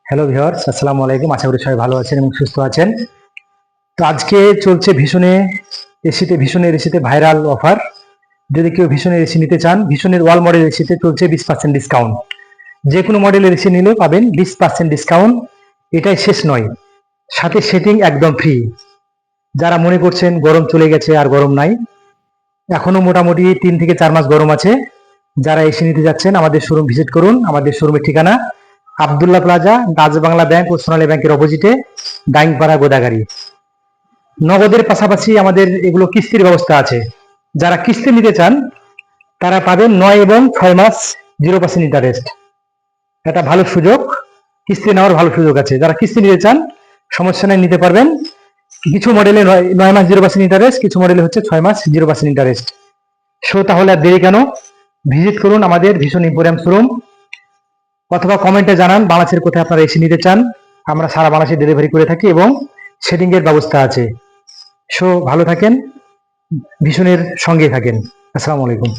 Hello viewers, আসসালামু আলাইকুম। আশা করি সবাই ভালো আছেন এবং সুস্থ আছেন। তো আজকে চলছে ভীষণের এসিতে ভাইরাল অফার। যদি কেউ ভীষণের এসি নিতে চান, ভীষণের ওয়াল মডেল এসিতে চলছে 20% ডিসকাউন্ট। যে কোনো মডেলের এসি নিলে পাবেন 20% ডিসকাউন্ট। এটাই শেষ নয়, সাথে সেটিং একদম ফ্রি। যারা মনে করছেন গরম চলে গেছে আর গরম নাই, এখনো মোটামুটি 3 থেকে 4 মাস গরম আছে। যারা এসি নিতে যাচ্ছেন আমাদের শোরুম ভিজিট করুন। আমাদের শোরুমের ঠিকানা Abdullah plaza, Dutch Bangla bank ও সোনালী ব্যাংকের অপোজিটে, ডাইংপাড়া, গোদাগাড়ি। নগদের পাশাপাশি আমাদের এগুলো কিস্তির ব্যবস্থা আছে। যারা কিস্তি নিতে চান তারা পাবেন 9 এবং 6 মাস 0% ইন্টারেস্ট। এটা ভালো সুযোগ, কিস্তি নেওয়ার ভালো সুযোগ আছে। যারা কিস্তি নিতে চান সমস্যা নেই, নিতে পারবেন। কিছু মডেলে 9 মাস 0% ইন্টারেস্ট, কিছু মডেলে হচ্ছে 6 মাস 0% ইন্টারেস্ট। তাহলে আর দেরি কেন, ভিজিট করুন আমাদের ভীষণ ইম্পোরিয়াম শোরুম, অথবা কমেন্টে জানান বাংলাদেশের কোথায় আপনারা এসে নিতে চান। আমরা সারা বাংলাদেশে ডেলিভারি করে থাকি এবং সেটিং এর ব্যবস্থা আছে। ভালো থাকেন, ভীষণের সঙ্গে থাকেন। আসসালামু আলাইকুম।